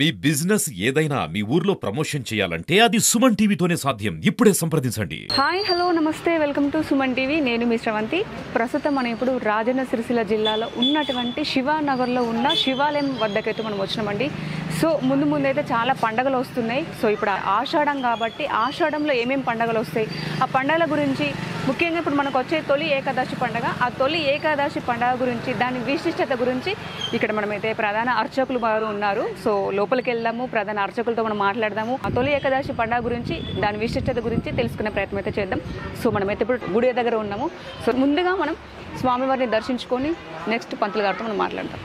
మీ business ఏదైనా మీ ఊర్లో promotion చేయాలంటే అది సుమన్ టీవీతోనే సాధ్యం. ఇప్పుడే సంప్రదించండి. హాయ్ హలో నమస్తే, వెల్కమ్ టు సుమన్ టీవీ. నేను మీ శ్రవంతి. ప్రస్తుతం మనం ఇప్పుడు రాజన్న సిరిసిల్ల జిల్లాలో ఉన్నటువంటి శివానగర్లో ఉన్న శివాలయం వద్దకైతే మనం వచ్చినామండి. సో ముందు అయితే చాలా పండుగలు వస్తున్నాయి. సో ఇప్పుడు ఆషాఢం కాబట్టి ఆషాఢంలో ఏమేమి పండుగలు వస్తాయి, ఆ పండుగల గురించి, ముఖ్యంగా ఇప్పుడు మనకు వచ్చే తొలి ఏకాదశి పండుగ, ఆ తొలి ఏకాదశి పండుగ గురించి, దాని విశిష్టత గురించి ఇక్కడ మనమైతే ప్రధాన అర్చకులు వారు ఉన్నారు. సో లోపలికి వెళ్దాము, ప్రధాన అర్చకులతో మనం మాట్లాడదాము. ఆ తొలి ఏకాదశి పండుగ గురించి, దాని విశిష్టత గురించి తెలుసుకునే ప్రయత్నం అయితే చేద్దాం. సో మనమైతే ఇప్పుడు గుడి దగ్గర ఉన్నాము. సో ముందుగా మనం స్వామివారిని దర్శించుకొని నెక్స్ట్ పంతులు గారితో మనం మాట్లాడదాం.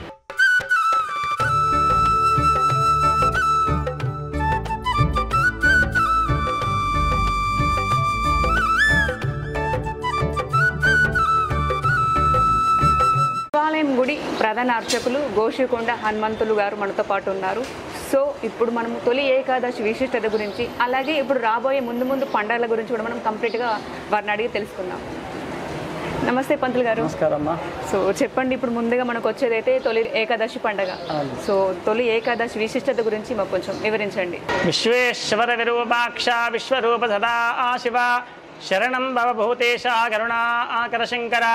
శివాలయం గుడి ప్రధాన అర్చకులు గోషికొండ హనుమంతులు గారు మనతో పాటు ఉన్నారు. సో ఇప్పుడు మనం తొలి ఏకాదశి విశిష్టత గురించి, అలాగే ఇప్పుడు రాబోయే ముందు పండుగల గురించి కూడా మనం కంప్లీట్గా వారిని అడిగి తెలుసుకుందాం. నమస్తే పంతులు గారు. నమస్కారం. సో చెప్పండి, ఇప్పుడు ముందుగా మనకు వచ్చేదైతే తొలి ఏకాదశి పండుగ. సో తొలి ఏకాదశి విశిష్టత గురించి మాకు కొంచెం వివరించండి. విశ్వేశ్వర విరూపాక్ష విశ్వరూప సదా శివ శరణం భవభూతేశ కరుణా ఆకర శంకర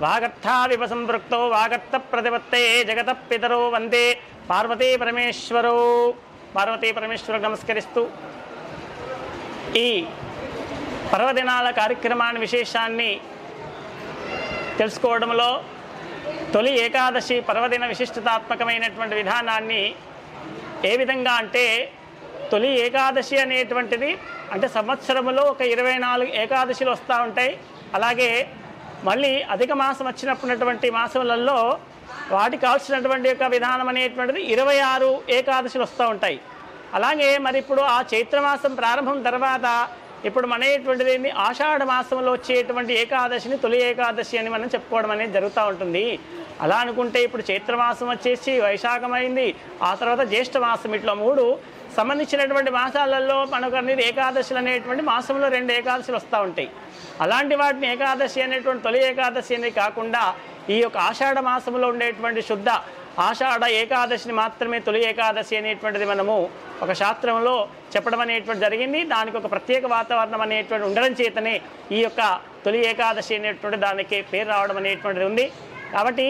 వాగర్థావివ సంపృక్తో వాగర్థ ప్రతిపత్తే జగత పితరో వందే పార్వతీ పరమేశ్వరో. పార్వతీ పరమేశ్వరుడు నమస్కరిస్తూ ఈ పర్వదినాల కార్యక్రమాన్ని విశేషాన్ని తెలుసుకోవడంలో తొలి ఏకాదశి పర్వదిన విశిష్టతాత్మకమైనటువంటి విధానాన్ని ఏ విధంగా అంటే, తొలి ఏకాదశి అనేటువంటిది అంటే సంవత్సరములో ఒక 24 ఏకాదశిలు వస్తూ ఉంటాయి. అలాగే మళ్ళీ అధిక మాసం వచ్చినప్పుడున్నటువంటి మాసములలో వాటికి కావాల్సినటువంటి యొక్క విధానం అనేటువంటిది 26 ఏకాదశులు వస్తూ ఉంటాయి. అలాగే మరి ఇప్పుడు ఆ చైత్రమాసం ప్రారంభం తర్వాత ఇప్పుడు అనేటువంటిది ఆషాఢ మాసంలో వచ్చేటువంటి ఏకాదశిని తొలి ఏకాదశి అని మనం చెప్పుకోవడం అనేది జరుగుతూ ఉంటుంది. అలా అనుకుంటే ఇప్పుడు చైత్రమాసం వచ్చేసి వైశాఖమైంది, ఆ తర్వాత జ్యేష్ఠ మాసం, ఇట్లా 3 సంబంధించినటువంటి మాసాలలో మనకు అనేది ఏకాదశులు అనేటువంటి మాసంలో 2 ఏకాదశులు వస్తూ ఉంటాయి. అలాంటి వాటిని ఏకాదశి అనేటువంటి తొలి ఏకాదశి అనేది కాకుండా ఈ యొక్క ఆషాఢ మాసంలో ఉండేటువంటి శుద్ధ ఆషాఢ ఏకాదశిని మాత్రమే తొలి ఏకాదశి అనేటువంటిది మనము ఒక శాస్త్రంలో చెప్పడం అనేటువంటి జరిగింది. దానికి ఒక ప్రత్యేక వాతావరణం అనేటువంటి ఉండడం చేతనే ఈ యొక్క తొలి ఏకాదశి అనేటువంటి దానికి పేరు రావడం అనేటువంటిది ఉంది. కాబట్టి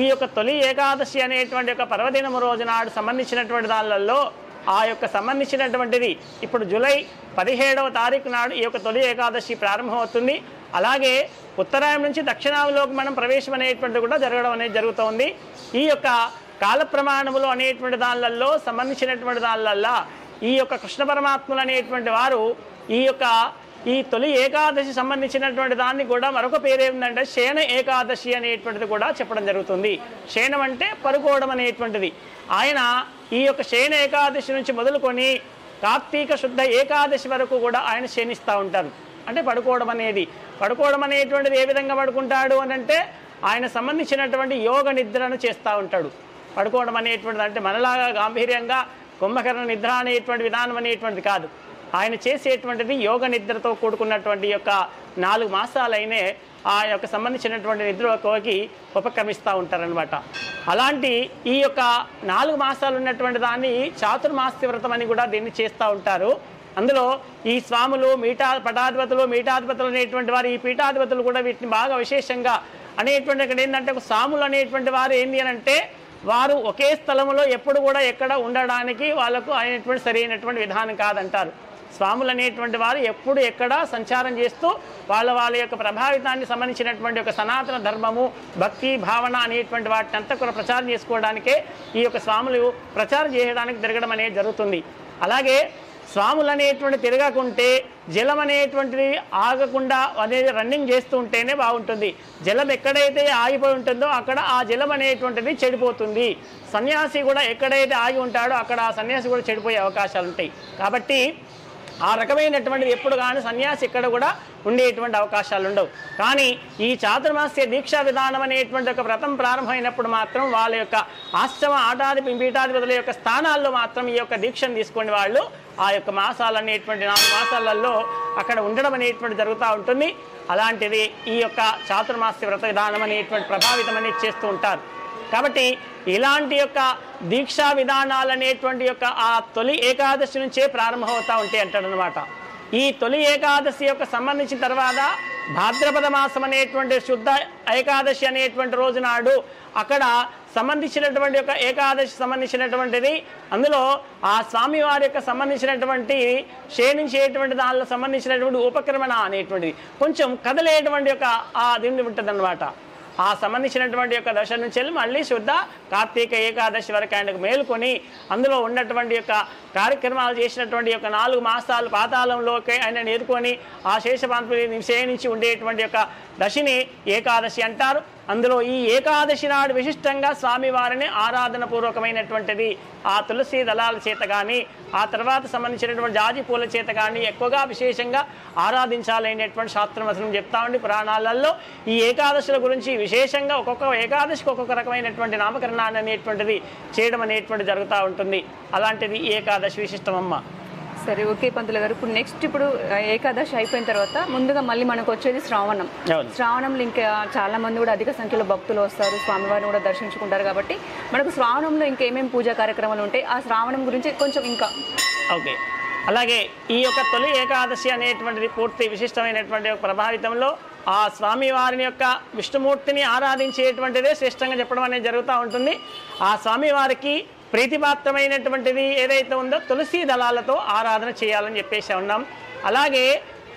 ఈ యొక్క తొలి ఏకాదశి అనేటువంటి ఒక పర్వదినము రోజు నాడు సంబంధించినటువంటి దానిలలో ఆ యొక్క సంబంధించినటువంటిది ఇప్పుడు జూలై 17వ తారీఖు నాడు ఈ యొక్క తొలి ఏకాదశి ప్రారంభమవుతుంది. అలాగే ఉత్తరాయణం నుంచి దక్షిణాంలోకి మనం ప్రవేశం అనేటువంటిది కూడా జరగడం అనేది జరుగుతుంది. ఈ యొక్క కాల ప్రమాణములు అనేటువంటి దానిలలో సంబంధించినటువంటి దానిలల్లో ఈ యొక్క కృష్ణ పరమాత్ములు అనేటువంటి వారు ఈ తొలి ఏకాదశి సంబంధించినటువంటి దాన్ని కూడా మరొక పేరు ఏమిటంటే శయన ఏకాదశి అనేటువంటిది కూడా చెప్పడం జరుగుతుంది. శయనం అంటే పడుకోవడం అనేటువంటిది. ఆయన ఈ యొక్క శయన ఏకాదశి నుంచి మొదలుకొని కార్తీక శుద్ధ ఏకాదశి వరకు కూడా ఆయన శయనిస్తూ ఉంటారు. అంటే పడుకోవడం అనేటువంటిది ఏ విధంగా పడుకుంటాడు అని అంటే, ఆయన సంబంధించినటువంటి యోగ నిద్రను చేస్తూ ఉంటాడు. పడుకోవడం అనేటువంటిది అంటే మనలాగా గాంభీర్యంగా కుంభకర్ణ నిద్ర అనేటువంటి విధానం అనేటువంటిది కాదు. ఆయన చేసేటువంటిది యోగ నిద్రతో కూడుకున్నటువంటి యొక్క 4 మాసాలైనే ఆ యొక్క సంబంధించినటువంటి నిద్రలోకి ఉపక్రమిస్తూ ఉంటారనమాట. అలాంటి ఈ యొక్క 4 మాసాలు ఉన్నటువంటి దాన్ని చాతుర్మాస్య వ్రతం అని కూడా దీన్ని చేస్తూ ఉంటారు. అందులో ఈ స్వాములు పీఠాధిపతులు అనేటువంటి వారు, ఈ పీఠాధిపతులు కూడా వీటిని బాగా విశేషంగా అనేటువంటి ఇక్కడ ఏంటంటే, స్వాములు అనేటువంటి వారు ఏంటి అని అంటే, వారు ఒకే స్థలంలో ఎప్పుడు కూడా ఎక్కడ ఉండడానికి వాళ్ళకు అనేటువంటి సరైనటువంటి విధానం కాదంటారు. స్వాములు అనేటువంటి వారు ఎప్పుడు ఎక్కడ సంచారం చేస్తూ వాళ్ళ యొక్క ప్రభావితాన్ని సంబంధించినటువంటి ఒక సనాతన ధర్మము, భక్తి, భావన అనేటువంటి వాటిని అంతా కూడా ప్రచారం చేసుకోవడానికే ఈ యొక్క స్వాములు ప్రచారం చేయడానికి తిరగడం అనేది జరుగుతుంది. అలాగే స్వాములు అనేటువంటి తిరగకుంటే జలం అనేటువంటిది ఆగకుండా అనేది రన్నింగ్ చేస్తూ ఉంటేనే బాగుంటుంది. జలం ఎక్కడైతే ఆగిపోయి ఉంటుందో అక్కడ ఆ జలం అనేటువంటిది చెడిపోతుంది. సన్యాసి కూడా ఎక్కడైతే ఆగి ఉంటాడో అక్కడ ఆ సన్యాసి కూడా చెడిపోయే అవకాశాలు ఉంటాయి. కాబట్టి ఆ రకమైనటువంటిది ఎప్పుడు కానీ సన్యాసి ఇక్కడ కూడా ఉండేటువంటి అవకాశాలు ఉండవు. కానీ ఈ చాతుర్మాస్య దీక్షా విధానం అనేటువంటి ఒక వ్రతం ప్రారంభమైనప్పుడు మాత్రం వాళ్ళ యొక్క ఆశ్రమ పీఠాధిపతుల యొక్క స్థానాల్లో మాత్రం ఈ యొక్క దీక్షను తీసుకుని వాళ్ళు ఆ యొక్క మాసాలు అనేటువంటి 4 మాసాలలో అక్కడ ఉండడం అనేటువంటి జరుగుతూ ఉంటుంది. అలాంటిది ఈ యొక్క చాతుర్మాస్య వ్రత విధానం అనేటువంటి ప్రభావితం అనేది చేస్తూ ఉంటారు. కాబట్టి ఇలాంటి యొక్క దీక్షా విధానాలు అనేటువంటి యొక్క ఆ తొలి ఏకాదశి నుంచే ప్రారంభమవుతూ ఉంటాయి అంటాడనమాట. ఈ తొలి ఏకాదశి యొక్క సంబంధించిన తర్వాత భాద్రపద మాసం అనేటువంటి శుద్ధ ఏకాదశి అనేటువంటి రోజు నాడు అక్కడ సంబంధించినటువంటి యొక్క ఏకాదశి సంబంధించినటువంటిది, అందులో ఆ స్వామివారి యొక్క సంబంధించినటువంటి క్షీణించేటువంటి దానిలో సంబంధించినటువంటి ఉపక్రమణ అనేటువంటిది కొంచెం కదలేటువంటి యొక్క ఆ దీన్ని ఉంటుంది అన్నమాట. ఆ సంబంధించినటువంటి యొక్క దశ నుంచి వెళ్ళి మళ్ళీ శుద్ధ కార్తీక ఏకాదశి వరకు ఆయనకు మేలుకొని అందులో ఉన్నటువంటి యొక్క కార్యక్రమాలు చేసినటువంటి యొక్క 4 మాసాలు పాతాళంలోకి ఆయన ఎదుర్కొని ఆ శేషపాంతుని నిషేధించి ఉండేటువంటి యొక్క దశని ఏకాదశి అంటారు. అందులో ఈ ఏకాదశి నాడు విశిష్టంగా స్వామివారిని ఆరాధన పూర్వకమైనటువంటిది ఆ తులసి దళాల చేత కానీ ఆ తర్వాత సంబంధించినటువంటి జాజి పూల చేత కానీ ఎక్కువగా విశేషంగా ఆరాధించాలనేటువంటి శాస్త్రవచనం చెప్తామండి పురాణాలలో. ఈ ఏకాదశుల గురించి విశేషంగా ఒక్కొక్క ఏకాదశికి ఒక్కొక్క రకమైనటువంటి నామకరణాన్ని అనేటువంటిది చేయడం అనేటువంటి జరుగుతూ ఉంటుంది. అలాంటిది ఏకాదశి విశిష్టమమ్మ. సరే, ఓకే పంతులు గారు. ఇప్పుడు ఏకాదశి అయిపోయిన తర్వాత ముందుగా మళ్ళీ మనకు వచ్చేది శ్రావణం. శ్రావణంలో ఇంకా చాలా మంది కూడా అధిక సంఖ్యలో భక్తులు వస్తారు, స్వామివారిని కూడా దర్శించుకుంటారు. కాబట్టి మనకు శ్రావణంలో ఇంకేమేమి పూజా కార్యక్రమాలు ఉంటాయి, ఆ శ్రావణం గురించి కొంచెం ఇంకా. ఓకే, అలాగే ఈ యొక్క తొలి ఏకాదశి అనేటువంటిది పూర్తి విశిష్టమైనటువంటి ప్రభావితంలో ఆ స్వామివారిని యొక్క విష్ణుమూర్తిని ఆరాధించేటువంటిదే శ్రేష్టంగా చెప్పడం అనేది జరుగుతూ ఉంటుంది. ఆ స్వామివారికి ప్రీతిపాత్రమైనటువంటిది ఏదైతే ఉందో తులసి దళాలతో ఆరాధన చేయాలని చెప్పేసి ఉన్నాం. అలాగే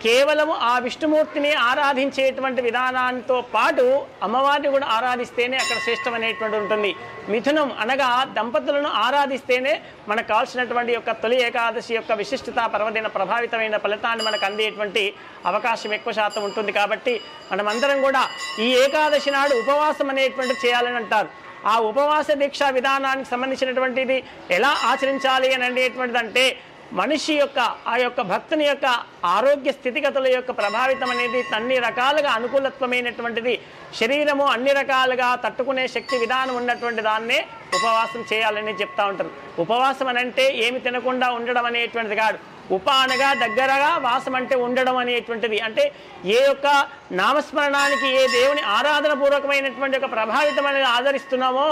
కేవలము ఆ విష్ణుమూర్తిని ఆరాధించేటువంటి విధానాలతో పాటు అమ్మవారిని కూడా ఆరాధిస్తేనే అక్కడ శ్రేష్టమైనటువంటి ఉంటుంది. మిథునం అనగా దంపతులను ఆరాధిస్తేనే మనకు కావాల్సినటువంటి యొక్క తొలి ఏకాదశి యొక్క విశిష్టత పర్వదిన ప్రభావితమైన ఫలితాన్ని మనకు అందేటువంటి అవకాశం ఎక్కువ శాతం ఉంటుంది. కాబట్టి మనమందరం కూడా ఈ ఏకాదశి నాడు ఉపవాసం అనేటువంటిది చేయాలని అంటారు. ఆ ఉపవాస దీక్షా విధానానికి సంబంధించినటువంటిది ఎలా ఆచరించాలి అని అనేటువంటిది అంటే మనిషి యొక్క ఆ యొక్క భక్తుని యొక్క ఆరోగ్య స్థితిగతుల యొక్క ప్రభావితం అనేది అన్ని రకాలుగా అనుకూలత్వమైనటువంటిది. శరీరము అన్ని రకాలుగా తట్టుకునే శక్తి విధానం ఉన్నటువంటి దాన్నే ఉపవాసం చేయాలని చెప్తా ఉంటారు. ఉపవాసం అనంటే ఏమి తినకుండా ఉండడం అనేటువంటిది కాదు. ఉప అనగా దగ్గరగా, వాసం అంటే ఉండడం అనేటువంటిది. అంటే ఏ యొక్క నామస్మరణానికి ఏ దేవుని ఆరాధన పూర్వకమైనటువంటి ఒక ప్రభావితం అనేది ఆదరిస్తున్నామో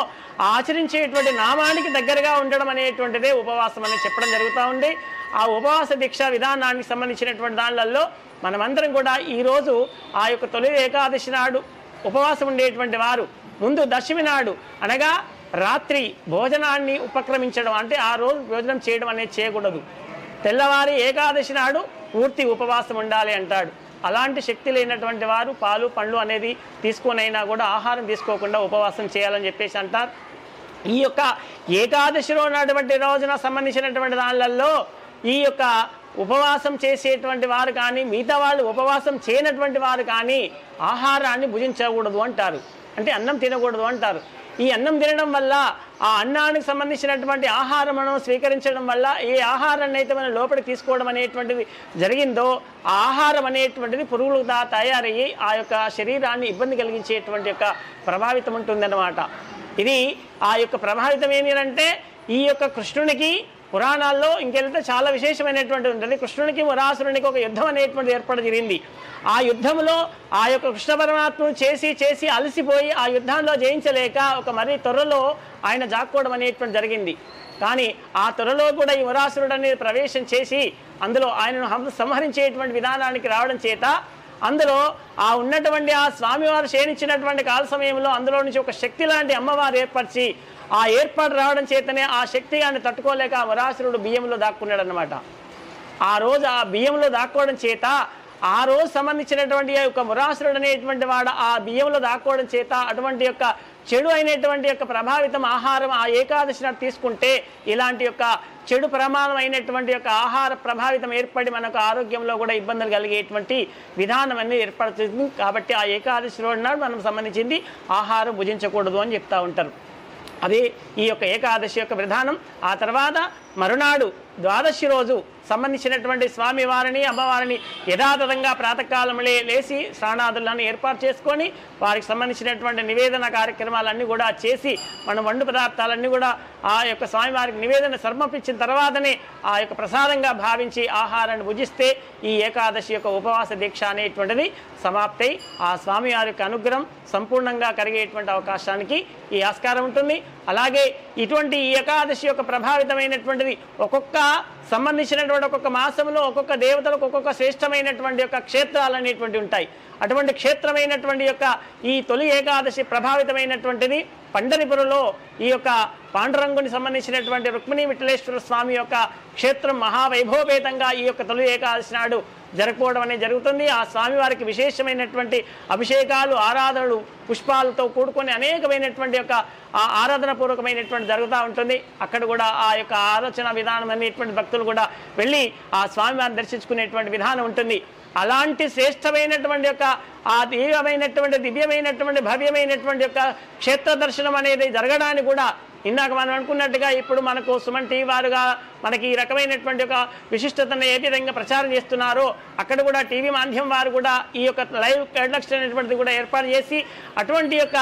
ఆచరించేటువంటి నామానికి దగ్గరగా ఉండడం అనేటువంటిదే ఉపవాసం అని చెప్పడం జరుగుతూ ఉంది. ఆ ఉపవాస దీక్ష విధానానికి సంబంధించినటువంటి దానిలలో మనమందరం కూడా ఈరోజు ఆ యొక్క తొలి ఏకాదశి నాడు ఉపవాసం ఉండేటువంటి వారు ముందు దశమి నాడు అనగా రాత్రి భోజనాన్ని ఉపక్రమించడం, అంటే ఆ రోజు భోజనం చేయడం అనేది చేయకూడదు. తెల్లవారి ఏకాదశి నాడు పూర్తి ఉపవాసం ఉండాలి అంటాడు. అలాంటి శక్తి లేనటువంటి వారు పాలు పండ్లు అనేది తీసుకొనైనా కూడా ఆహారం తీసుకోకుండా ఉపవాసం చేయాలని చెప్పేసి అంటారు. ఈ యొక్క ఏకాదశిలో ఉన్నటువంటి రోజున సంబంధించినటువంటి దానిలలో ఈ యొక్క ఉపవాసం చేసేటువంటి వారు కానీ మిగతా వాళ్ళు ఉపవాసం చేయనటువంటి వారు కానీ ఆహారాన్ని భుజించకూడదు అంటారు. అంటే అన్నం తినకూడదు అంటారు. ఈ అన్నం తినడం వల్ల ఆ అన్నానికి సంబంధించినటువంటి ఆహారమును స్వీకరించడం వల్ల ఏ ఆహారాన్ని అయితే మనం లోపలికి తీసుకోవడం అనేటువంటిది జరిగిందో ఆ ఆహారం అనేటువంటిది పురుగులుగా తయారయ్యి ఆ యొక్క శరీరాన్ని ఇబ్బంది కలిగించేటువంటి యొక్క ప్రభావితం ఉంటుందన్నమాట. ఇది ఆ యొక్క ప్రభావితం ఏంటంటే ఈ యొక్క కృష్ణునికి పురాణాల్లో ఇంకెళ్తే చాలా విశేషమైనటువంటి ఉంటుంది. కృష్ణునికి వరాసురునికి ఒక యుద్ధం అనేటువంటి ఏర్పాటు జరిగింది. ఆ యుద్ధంలో ఆ యొక్క కృష్ణ పరమాత్మను చేసి అలసిపోయి ఆ యుద్ధంలో జయించలేక ఒక మరీ త్వరలో ఆయన జాక్కోవడం అనేటువంటి జరిగింది. కానీ ఆ త్వరలో కూడా ఈ వరాసురుడు అనేది ప్రవేశం చేసి అందులో ఆయనను సంహరించేటువంటి విధానానికి రావడం చేత అందులో ఆ ఉన్నటువంటి ఆ స్వామివారు క్షీణించినటువంటి కాల సమయంలో అందులో నుంచి ఒక శక్తి లాంటి అమ్మవారు ఏర్పరిచి ఆ ఏర్పాటు రావడం చేతనే ఆ శక్తి గాని తట్టుకోలేక ఆ వరాసురుడు బియ్యంలో దాక్కున్నాడు అన్నమాట. ఆ రోజు ఆ బియ్యంలో దాక్కోవడం చేత ఆ రోజు సంబంధించినటువంటి యొక్క వరాసురుడు అనేటువంటి వాడు ఆ బియ్యంలో దాక్కోవడం చేత అటువంటి యొక్క చెడు అయినటువంటి యొక్క ప్రభావితం ఆహారం ఆ ఏకాదశి నాడు తీసుకుంటే ఇలాంటి యొక్క చెడు ప్రమాణం అయినటువంటి యొక్క ఆహార ప్రభావితం ఏర్పడి మనకు ఆరోగ్యంలో కూడా ఇబ్బందులు కలిగేటువంటి విధానం అనేది ఏర్పడుతుంది. కాబట్టి ఆ ఏకాదశి రోజు నాడు మనం సంబంధించింది ఆహారం భుజించకూడదు అని చెప్తూ ఉంటారు. అది ఈ యొక్క ఏకాదశి యొక్క విధానం. ఆ తర్వాత మరునాడు ద్వాదశి రోజు సంబంధించినటువంటి స్వామివారిని అమ్మవారిని యథాతథంగా ప్రాతకాలంలో లేచి స్నానాదులను ఏర్పాటు చేసుకొని వారికి సంబంధించినటువంటి నివేదన కార్యక్రమాలన్నీ కూడా చేసి మనం వండు పదార్థాలన్నీ కూడా ఆ యొక్క స్వామివారికి నివేదన సమర్పించిన తర్వాతనే ఆ యొక్క ప్రసాదంగా భావించి ఆహారాన్ని భుజిస్తే ఈ ఏకాదశి యొక్క ఉపవాస దీక్ష అనేటువంటిది సమాప్తై ఆ స్వామివారి యొక్క అనుగ్రహం సంపూర్ణంగా కలిగేటువంటి అవకాశానికి ఈ ఆస్కారం ఉంటుంది. అలాగే ఇటువంటి ఈ ఏకాదశి యొక్క ప్రభావితమైనటువంటిది ఒక్కొక్క సంబంధించినటువంటి ఒక్కొక్క మాసంలో ఒక్కొక్క దేవతలకు ఒక్కొక్క శ్రేష్టమైనటువంటి యొక్క క్షేత్రాలు అనేటువంటి ఉంటాయి. అటువంటి క్షేత్రమైనటువంటి యొక్క ఈ తొలి ఏకాదశి ప్రభావితమైనటువంటిది పండరిపురలో ఈ యొక్క పాండురంగుని సంబంధించినటువంటి రుక్మిణీ విఠలేశ్వర స్వామి యొక్క క్షేత్రం మహావైభవపేతంగా ఈ యొక్క తొలి ఏకాదశి నాడు జరుపుకోవడం అనేది జరుగుతుంది. ఆ స్వామివారికి విశేషమైనటువంటి అభిషేకాలు, ఆరాధనలు, పుష్పాలతో కూడుకొని అనేకమైనటువంటి యొక్క ఆరాధన పూర్వకమైనటువంటి జరుగుతూ ఉంటుంది. అక్కడ కూడా ఆ యొక్క ఆలోచన విధానం అనేటువంటి భక్తులు కూడా వెళ్ళి ఆ స్వామివారిని దర్శించుకునేటువంటి విధానం ఉంటుంది. అలాంటి శ్రేష్టమైనటువంటి యొక్క ఆ దివ్యమైనటువంటి భవ్యమైనటువంటి యొక్క క్షేత్ర దర్శనం అనేది జరగడానికి కూడా ఇందాక మనం అనుకున్నట్టుగా ఇప్పుడు మనకు సుమన్ టీవీ వారుగా మనకి ఈ రకమైనటువంటి ఒక విశిష్టతను ఏ విధంగా ప్రచారం చేస్తున్నారో అక్కడ కూడా టీవీ మాధ్యమం వారు కూడా ఈ యొక్క లైవ్ కండక్షన్ అనేటువంటిది కూడా ఏర్పాటు చేసి అటువంటి యొక్క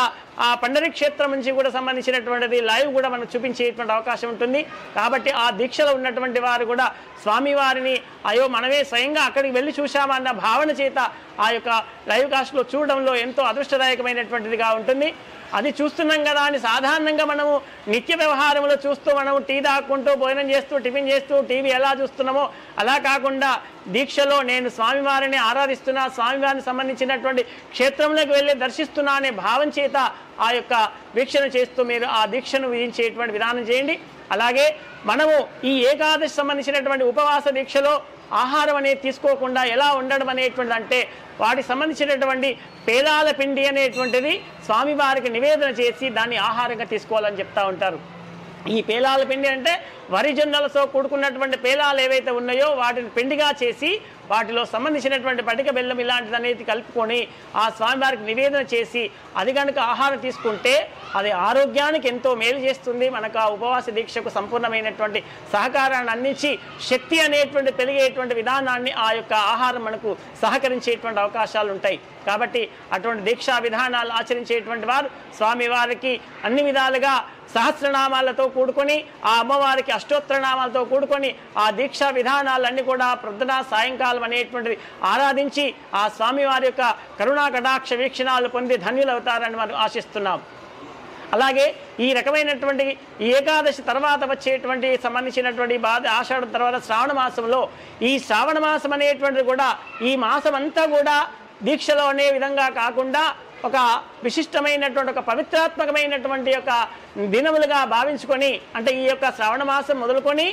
ఆ పండరి క్షేత్రం నుంచి కూడా సంబంధించినటువంటిది లైవ్ కూడా మనకు చూపించేటువంటి అవకాశం ఉంటుంది. కాబట్టి ఆ దీక్షలో ఉన్నటువంటి వారు కూడా స్వామివారిని అయ్యో మనమే స్వయంగా అక్కడికి వెళ్ళి చూశామన్న భావన చేత ఆ యొక్క లైవ్ కాస్ట్లో చూడడంలో ఎంతో అదృష్టదాయకమైనటువంటిదిగా ఉంటుంది. అది చూస్తున్నాం కదా అని సాధారణంగా మనము నిత్య వ్యవహారంలో చూస్తూ మనము టీ తాక్కుంటూ భోజనం చేస్తూ టిఫిన్ చేస్తూ టీవీ ఎలా చూస్తున్నామో అలా కాకుండా దీక్షలో నేను స్వామివారిని ఆరాధిస్తున్నా, స్వామివారిని సంబంధించినటువంటి క్షేత్రంలోకి వెళ్ళి దర్శిస్తున్నా అనే భావం చేత ఆ యొక్క వీక్షణ చేస్తూ మీరు ఆ దీక్షను విధించేటువంటి విధానం చేయండి. అలాగే మనము ఈ ఏకాదశి సంబంధించినటువంటి ఉపవాస దీక్షలో ఆహారం అనేది తీసుకోకుండా ఎలా ఉండడం అనేటువంటిది అంటే వాటికి సంబంధించినటువంటి పేలాల పిండి అనేటువంటిది స్వామివారికి నివేదన చేసి దాన్ని ఆహారంగా తీసుకోవాలని చెప్తా ఉంటారు. ఈ పేలాల పిండి అంటే వరి జొన్నలతో కూడుకున్నటువంటి పేలాలు ఏవైతే ఉన్నాయో వాటిని పిండిగా చేసి వాటిలో సంబంధించినటువంటి పటిక బెల్లం ఇలాంటిది అనేది కలుపుకొని ఆ స్వామివారికి నివేదన చేసి అది కనుక ఆహారం తీసుకుంటే అది ఆరోగ్యానికి ఎంతో మేలు చేస్తుంది. మనకు ఆ ఉపవాస దీక్షకు సంపూర్ణమైనటువంటి సహకారాన్ని అందించి శక్తి అనేటువంటి పెరిగేటువంటి విధానాన్ని ఆ యొక్క ఆహారం మనకు సహకరించేటువంటి అవకాశాలు ఉంటాయి. కాబట్టి అటువంటి దీక్షా విధానాలు ఆచరించేటువంటి వారు స్వామివారికి అన్ని విధాలుగా సహస్రనామాలతో కూడుకొని ఆ అమ్మవారికి అష్టోత్తరనామాలతో కూడుకొని ఆ దీక్షా విధానాలన్నీ కూడా ప్రొద్దున సాయంకాలం అనేటువంటిది ఆరాధించి ఆ స్వామివారి యొక్క కరుణా కటాక్ష వీక్షణాలు పొంది ధన్యులవుతారని మనం ఆశిస్తున్నాం. అలాగే ఈ రకమైనటువంటి ఏకాదశి తర్వాత వచ్చేటువంటి సంబంధించినటువంటి ఆషాఢం తర్వాత శ్రావణ మాసంలో ఈ శ్రావణ మాసం అనేటువంటిది కూడా ఈ మాసం అంతా కూడా దీక్షలో అనే విధంగా కాకుండా ఒక విశిష్టమైనటువంటి ఒక పవిత్రాత్మకమైనటువంటి యొక్క దినములుగా భావించుకొని అంటే ఈ యొక్క శ్రావణ మాసం మొదలుకొని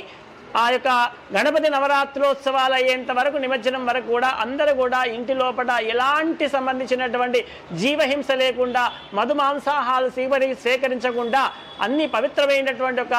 ఆ యొక్క గణపతి నవరాత్రోత్సవాలు అయ్యేంత వరకు నిమజ్జనం వరకు కూడా అందరూ కూడా ఇంటి లోపల ఎలాంటి సంబంధించినటువంటి జీవహింస లేకుండా మధుమాంసాహాలు సేకరించకుండా అన్ని పవిత్రమైనటువంటి ఒక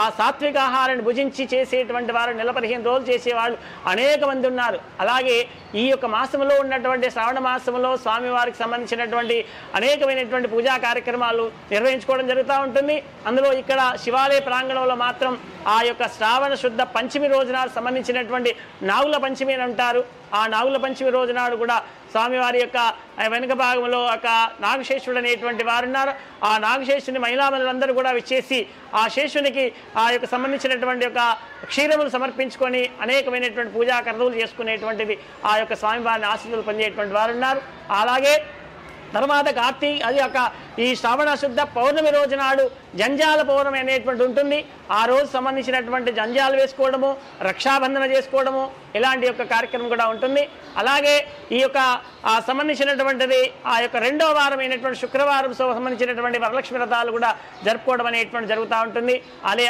ఆ సాత్విక ఆహారాన్ని భుజించి చేసేటువంటి వారు 15 రోజులు చేసేవాళ్ళు అనేక మంది ఉన్నారు. అలాగే ఈ యొక్క మాసంలో ఉన్నటువంటి శ్రావణ మాసంలో స్వామివారికి సంబంధించినటువంటి అనేకమైనటువంటి పూజా కార్యక్రమాలు నిర్వహించుకోవడం జరుగుతూ ఉంటుంది. అందులో ఇక్కడ శివాలయ ప్రాంగణంలో మాత్రం ఆ యొక్క శ్రావణ శుద్ధ పంచమి రోజునాడు సంబంధించినటువంటి నాగుల పంచమి అని అంటారు. ఆ నాగుల పంచమి రోజునాడు కూడా స్వామివారి యొక్క వెనుక భాగంలో ఒక నాగశేషుడు అనేటువంటి వారు ఉన్నారు. ఆ నాగశేషుని మహిళామణులందరూ కూడా విచ్చేసి ఆ శేషునికి ఆ యొక్క సంబంధించినటువంటి యొక్క క్షీరములు సమర్పించుకొని అనేకమైనటువంటి పూజా కర్మలు చేసుకునేటువంటిది ఆ యొక్క స్వామివారిని ఆశీస్సులు పొందేటువంటి వారు ఉన్నారు. అలాగే తర్వాత అది ఒక ఈ శ్రావణ శుద్ధ పౌర్ణమి రోజు నాడు జంజాల పౌర్ణమి అనేటువంటి ఉంటుంది. ఆ రోజు సంబంధించినటువంటి జంజాలు వేసుకోవడము, రక్షాబంధన చేసుకోవడము ఇలాంటి యొక్క కార్యక్రమం కూడా ఉంటుంది. అలాగే ఈ యొక్క సంబంధించినటువంటిది ఆ యొక్క 2వ వారం అయినటువంటి శుక్రవారం సంబంధించినటువంటి వరలక్ష్మి వ్రతాలు కూడా జరుపుకోవడం అనేటువంటి జరుగుతూ ఉంటుంది.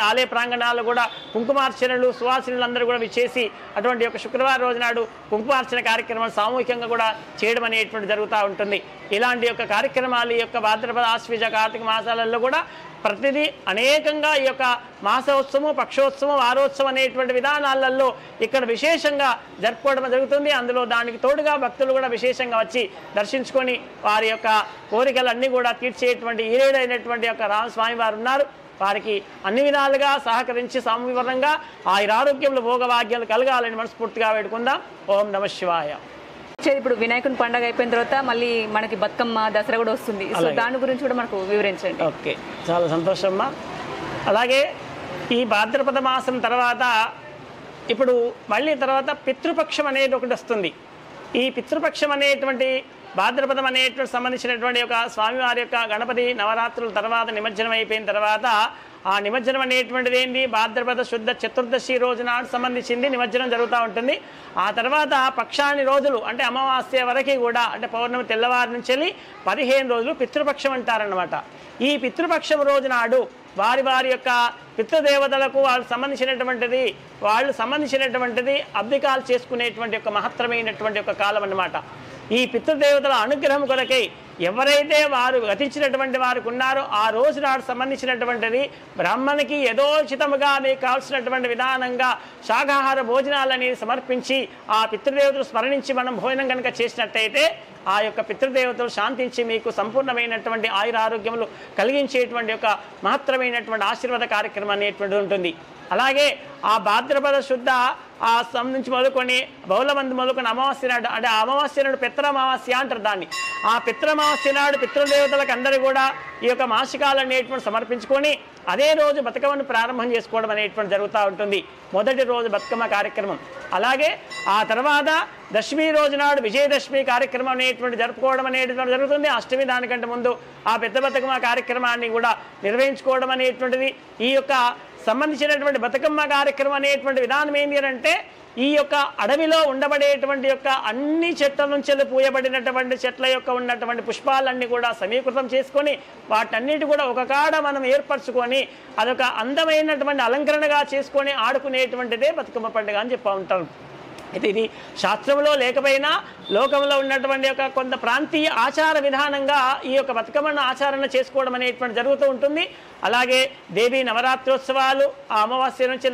ఆలయ ప్రాంగణాలు కూడా కుంకుమార్చనలు సువాసినులు అందరూ కూడా విచ్చేసి అటువంటి యొక్క శుక్రవారం రోజు నాడు కుంకుమార్చన కార్యక్రమాలు సామూహికంగా కూడా చేయడం అనేటువంటి జరుగుతూ ఉంటుంది. ఇలాంటి యొక్క కార్యక్రమాలు ఈ యొక్క భాద్రపద ఆశ్వీజ కార్తీక మాసాలలో కూడా ప్రతిదీ అనేకంగా ఈ యొక్క మాసోత్సవం, పక్షోత్సవం, వారోత్సవం అనేటువంటి విధానాలలో ఇక్కడ విశేషంగా జరుపుకోవడం జరుగుతుంది. అందులో దానికి తోడుగా భక్తులు కూడా విశేషంగా వచ్చి దర్శించుకొని వారి యొక్క కోరికలన్నీ కూడా తీర్చేటువంటి ఈరేడైనటువంటి యొక్క రామస్వామి వారు ఉన్నారు. వారికి అన్ని విధాలుగా సహకరించి సామూహికంగా ఆయురారోగ్యంలో భోగభాగ్యాలు కలగాలని మనస్ఫూర్తిగా వేడుకుందాం. ఓం నమః శివాయ. ఇప్పుడు వినాయకుని పండుగ అయిపోయిన తర్వాత మళ్ళీ మనకి బతుకమ్మ, దసరా కూడా వస్తుంది. సో దాని గురించి కూడా మనకు వివరించండి. ఓకే, చాలా సంతోషమ్మా. అలాగే ఈ భాద్రపద మాసం తర్వాత ఇప్పుడు మళ్ళీ తర్వాత పితృపక్షం అనేది ఒకటి వస్తుంది. ఈ పితృపక్షం అనేటువంటి భాద్రపదం అనేటువంటి సంబంధించినటువంటి ఒక స్వామివారి యొక్క గణపతి నవరాత్రుల తర్వాత నిమజ్జనం అయిపోయిన తర్వాత ఆ నిమజ్జనం అనేటువంటిది ఏంటి, భాద్రపద శుద్ధ చతుర్దశి రోజు నాడు సంబంధించింది నిమజ్జనం జరుగుతూ ఉంటుంది. ఆ తర్వాత పక్షాన్ని రోజులు అంటే అమావాస్య వరకు కూడా అంటే పౌర్ణమి తెల్లవారి నుంచి వెళ్ళి 15 రోజులు పితృపక్షం అంటారన్నమాట. ఈ పితృపక్షం రోజు నాడు వారి వారి యొక్క పితృదేవతలకు వాళ్ళు సంబంధించినటువంటిది అబ్దికాలు చేసుకునేటువంటి ఒక మహత్తరమైనటువంటి ఒక కాలం అన్నమాట. ఈ పితృదేవతల అనుగ్రహం కొరకై ఎవరైతే వారు గతించినటువంటి వారికి ఉన్నారో ఆ రోజు నాడు సంబంధించినటువంటిది బ్రాహ్మణికి యథోచితముగా మీకు కావాల్సినటువంటి విధానంగా శాకాహార భోజనాలని సమర్పించి ఆ పితృదేవతలు స్మరణించి మనం భోజనం కనుక చేసినట్టయితే ఆ యొక్క పితృదేవతలు శాంతించి మీకు సంపూర్ణమైనటువంటి ఆయురారోగ్యములు కలిగించేటువంటి ఒక మహత్తరమైనటువంటి ఆశీర్వాద కార్యక్రమం అనేటువంటిది ఉంటుంది. అలాగే ఆ భాద్రపద శుద్ధ ఆ సంబంధించి మొదలుకొని బహుళమంది మొదలుకొని అమావాస్య నాడు అంటే అమావాస్య నాడు పిత్రమావాస్య అంటారు దాన్ని. ఆ పిత్రమావాస్య నాడు పితృదేవతలకు అందరూ కూడా ఈ యొక్క మాసికాలు అనేటువంటి సమర్పించుకొని అదే రోజు బతుకమ్మను ప్రారంభం చేసుకోవడం అనేటువంటి జరుగుతూ ఉంటుంది. మొదటి రోజు బతుకమ్మ కార్యక్రమం. అలాగే ఆ తర్వాత దశమి రోజు నాడు విజయదశమి కార్యక్రమం అనేటువంటి జరుపుకోవడం అనేటువంటి జరుగుతుంది. అష్టమి దానికంటే ముందు ఆ పెద్ద బతుకమ్మ కార్యక్రమాన్ని కూడా నిర్వహించుకోవడం అనేటువంటిది. ఈ యొక్క సంబంధించినటువంటి బతుకమ్మ కార్యక్రమం అనేటువంటి విధానం ఏంటి అంటే ఈ యొక్క అడవిలో ఉండబడేటువంటి యొక్క అన్ని చెట్ల నుంచి పూయబడినటువంటి చెట్ల యొక్క ఉన్నటువంటి పుష్పాలన్నీ కూడా సమీకృతం చేసుకొని వాటన్నిటి కూడా ఒక కాడ మనం ఏర్పరచుకొని అదొక అందమైనటువంటి అలంకరణగా చేసుకొని ఆడుకునేటువంటిదే బతుకమ్మ పండుగ అని చెప్పి ఉంటారు. అయితే ఇది శాస్త్రంలో లేకపోయినా లోకంలో ఉన్నటువంటి యొక్క కొంత ప్రాంతీయ ఆచార విధానంగా ఈ యొక్క బతుకమ్మను ఆచరణ చేసుకోవడం అనేటువంటి జరుగుతూ ఉంటుంది. అలాగే దేవీ నవరాత్రోత్సవాలు ఆ అమావాస్య నుంచి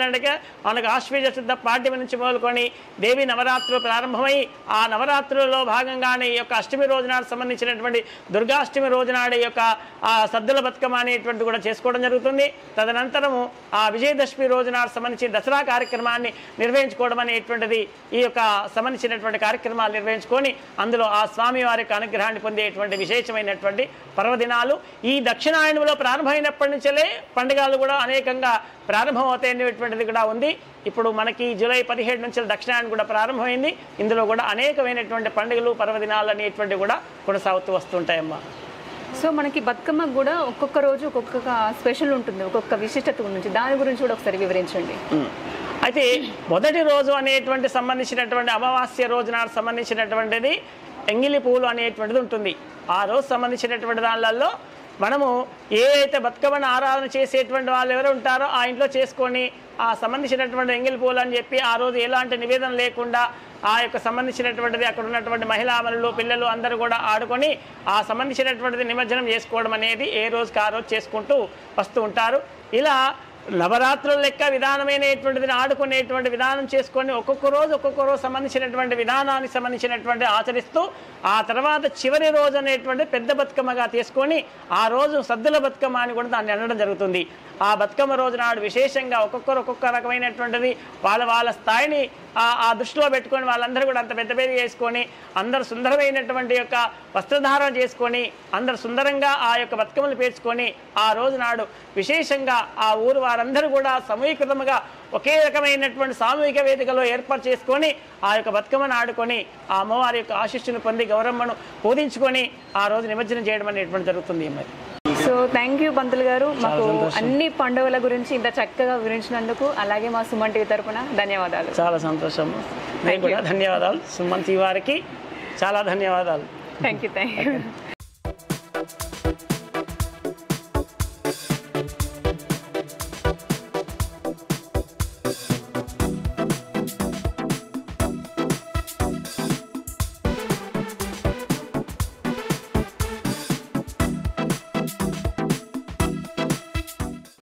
మనకు ఆశ్వీజ శుద్ధ పాడ్యమి నుంచి మొదలుకొని దేవీ నవరాత్రులు ప్రారంభమై ఆ నవరాత్రులలో భాగంగానే ఈ యొక్క అష్టమి రోజు నాడు సంబంధించినటువంటి దుర్గాష్టమి రోజు నాడు ఈ యొక్క ఆ సద్దుల బతుకమ్మ అనేటువంటి కూడా చేసుకోవడం జరుగుతుంది. తదనంతరము ఆ విజయదశమి రోజు నాడు సంబంధించి దసరా కార్యక్రమాన్ని నిర్వహించుకోవడం అనేటువంటిది ఈ యొక్క సంబంధించినటువంటి కార్యక్రమాలు నిర్వహించుకొని అందులో ఆ స్వామి వారి యొక్క అనుగ్రహాన్ని పొందేటువంటి విశేషమైనటువంటి పర్వదినాలు. ఈ దక్షిణాయనంలో ప్రారంభమైనప్పటి నుంచే పండుగలు కూడా అనేకంగా ప్రారంభమవుతాయనేటువంటిది కూడా ఉంది. ఇప్పుడు మనకి జూలై 17 నుంచి దక్షిణాయనం కూడా ప్రారంభమైంది. ఇందులో కూడా అనేకమైనటువంటి పండుగలు పర్వదినాలు అనేటువంటివి కూడా కొనసాగుతూ వస్తుంటాయమ్మా. సో మనకి బతుకమ్మ కూడా ఒక్కొక్క రోజు ఒక్కొక్క స్పెషల్ ఉంటుంది, ఒక్కొక్క విశిష్టత గురించి దాని గురించి కూడా ఒకసారి వివరించండి. అయితే మొదటి రోజు అనేటువంటి సంబంధించినటువంటి అమావాస్య రోజు నాడు సంబంధించినటువంటిది ఎంగిలి పూలు అనేటువంటిది ఉంటుంది. ఆ రోజు సంబంధించినటువంటి దానిలలో మనము ఏ అయితే బతుకమ్మను ఆరాధన చేసేటువంటి వాళ్ళు ఎవరు ఉంటారో ఆ ఇంట్లో చేసుకొని ఆ సంబంధించినటువంటి ఎంగిలి పూలు అని చెప్పి ఆ రోజు ఎలాంటి నివేదన లేకుండా ఆ యొక్క సంబంధించినటువంటిది అక్కడ ఉన్నటువంటి మహిళామణులు పిల్లలు అందరూ కూడా ఆడుకొని ఆ సంబంధించినటువంటిది నిమజ్జనం చేసుకోవడం అనేది ఏ రోజుకి ఆ రోజు చేసుకుంటూ వస్తూ ఉంటారు. ఇలా నవరాత్రుల లెక్క విధానమైనటువంటిది ఆడుకునేటువంటి విధానం చేసుకొని ఒక్కొక్క రోజు సంబంధించినటువంటి విధానానికి సంబంధించినటువంటి ఆచరిస్తూ ఆ తర్వాత చివరి రోజు అనేటువంటి పెద్ద బతుకమ్మగా తీసుకొని ఆ రోజు సద్దుల బతుకమ్మ అని కూడా దాన్ని అనడం జరుగుతుంది. ఆ బతుకమ్మ రోజు నాడు విశేషంగా ఒక్కొక్క రకమైనటువంటిది వాళ్ళ స్థాయిని ఆ దృష్టిలో పెట్టుకొని వాళ్ళందరూ కూడా అంత పెద్ద చేసుకొని అందరూ సుందరమైనటువంటి యొక్క వస్త్రధారణ చేసుకొని అందరూ సుందరంగా ఆ యొక్క బతుకమ్మలు పేర్చుకొని ఆ రోజు నాడు విశేషంగా ఆ ఊరు వారందరూ కూడా సమీకృతముగా ఒకే రకమైనటువంటి సామూహిక వేదికలో ఏర్పాటు చేసుకొని ఆ యొక్క బతుకమ్మను ఆడుకొని ఆ అమ్మవారి యొక్క ఆశీస్సును పొంది గౌరమ్మను పూజించుకొని ఆ రోజు నిమజ్జనం చేయడం అనేటువంటి జరుగుతుంది. మరి సో థ్యాంక్ యూ పంతులు గారు, మాకు అన్ని పండుగల గురించి ఇంత చక్కగా వివరించినందుకు. అలాగే మా సుమన్ టీవీ తరపున ధన్యవాదాలు. చాలా సంతోషం. నేను కూడా ధన్యవాదాలు సుమన్ టీవీ వారికి చాలా ధన్యవాదాలు. Thank you.